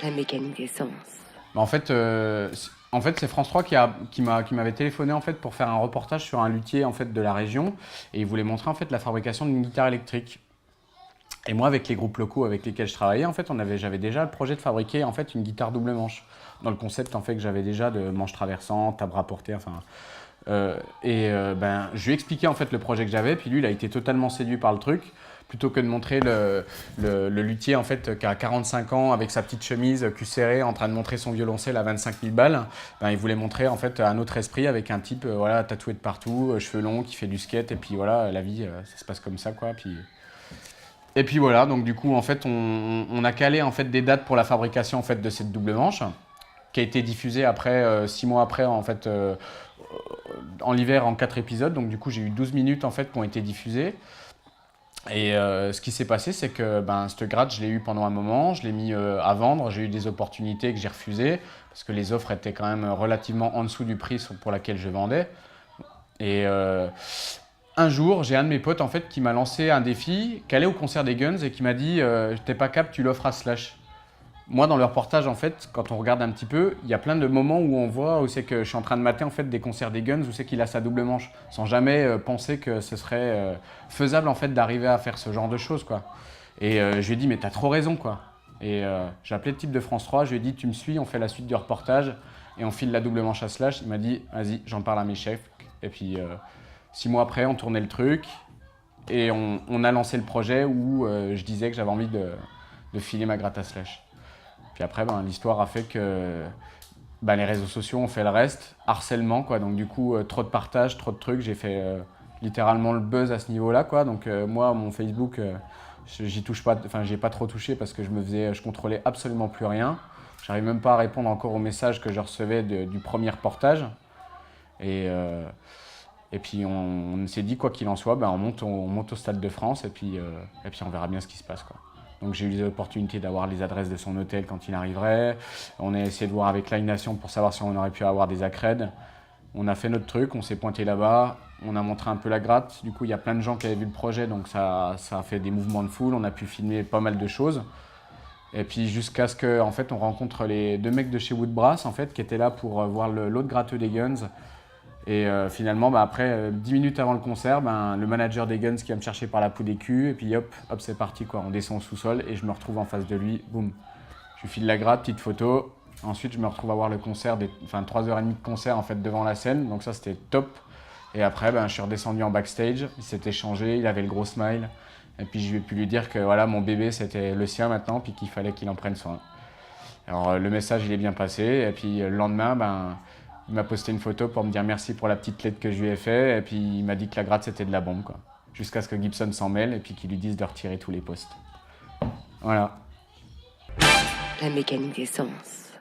La mécanique des sens. Bah, en fait, c'est France 3 qui m'avait téléphoné en fait pour faire un reportage sur un luthier en fait de la région et il voulait montrer en fait la fabrication d'une guitare électrique. Et moi, avec les groupes locaux avec lesquels je travaillais, en fait, j'avais déjà le projet de fabriquer en fait une guitare double manche. Dans le concept en fait que j'avais déjà de manche traversante, à bras portés, enfin. Ben, je lui ai expliqué en fait le projet que j'avais, puis lui, il a été totalement séduit par le truc. Plutôt que de montrer le luthier en fait qui a 45 ans avec sa petite chemise cul serré en train de montrer son violoncelle à 25 000 balles, ben, il voulait montrer en fait un autre esprit avec un type voilà, tatoué de partout, cheveux longs, qui fait du skate et puis voilà, la vie ça se passe comme ça quoi. Et puis voilà, donc du coup en fait on a calé en fait des dates pour la fabrication en fait de cette double manche qui a été diffusée après 6 mois après en fait en l'hiver en 4 épisodes. Donc du coup j'ai eu 12 minutes en fait qui ont été diffusées. Et ce qui s'est passé, c'est que ben, cette gratte, je l'ai eu pendant un moment, je l'ai mis à vendre, j'ai eu des opportunités que j'ai refusées, parce que les offres étaient quand même relativement en dessous du prix pour laquelle je vendais. Et un jour, j'ai un de mes potes en fait, qui m'a lancé un défi, qui allait au concert des Guns et qui m'a dit t'es pas cap, tu l'offres à Slash. Moi, dans le reportage, en fait, quand on regarde un petit peu, il y a plein de moments où on voit où c'est que je suis en train de mater en fait des concerts des Guns où c'est qu'il a sa double manche, sans jamais penser que ce serait faisable en fait d'arriver à faire ce genre de choses quoi. Et je lui ai dit mais t'as trop raison quoi. Et j'ai appelé le type de France 3, je lui ai dit tu me suis, on fait la suite du reportage et on file la double manche à Slash. Il m'a dit vas-y, j'en parle à mes chefs. Et puis 6 mois après, on tournait le truc et on a lancé le projet où je disais que j'avais envie de filer ma gratte à Slash. Puis après, ben, l'histoire a fait que ben, les réseaux sociaux ont fait le reste, harcèlement quoi. Donc du coup, trop de partage, trop de trucs. J'ai fait littéralement le buzz à ce niveau-là quoi. Donc moi, mon Facebook, j'y touche pas, enfin j'ai pas trop touché parce que je contrôlais absolument plus rien. J'arrive même pas à répondre encore aux messages que je recevais du premier reportage. Et, euh, et puis on s'est dit quoi qu'il en soit, ben, on monte au Stade de France et puis on verra bien ce qui se passe quoi. Donc j'ai eu les opportunités d'avoir les adresses de son hôtel quand il arriverait. On a essayé de voir avec Live Nation pour savoir si on aurait pu avoir des accrèdes. On a fait notre truc, on s'est pointé là-bas, on a montré un peu la gratte. Du coup, il y a plein de gens qui avaient vu le projet, donc ça a fait des mouvements de foule. On a pu filmer pas mal de choses. Et puis jusqu'à ce qu'on en fait, on rencontre les deux mecs de chez Woodbrass en fait, qui étaient là pour voir l'autre gratteux des Guns. Et finalement, bah, après 10 minutes avant le concert, ben, le manager des Guns qui vient me chercher par la peau des culs, et puis hop, c'est parti quoi. On descend au sous-sol et je me retrouve en face de lui, boum. Je lui file la gratte, petite photo. Ensuite, je me retrouve à voir le concert, 3h30 de concert en fait devant la scène, donc ça c'était top. Et après, ben, je suis redescendu en backstage, il s'était changé, il avait le gros smile. Et puis je lui ai pu lui dire que voilà, mon bébé c'était le sien maintenant, puis qu'il fallait qu'il en prenne soin. Alors le message il est bien passé, et puis le lendemain, ben, il m'a posté une photo pour me dire merci pour la petite lettre que je lui ai fait, et puis il m'a dit que la gratte c'était de la bombe quoi. Jusqu'à ce que Gibson s'en mêle et puis qu'il lui dise de retirer tous les posts. Voilà. La mécanique des sens.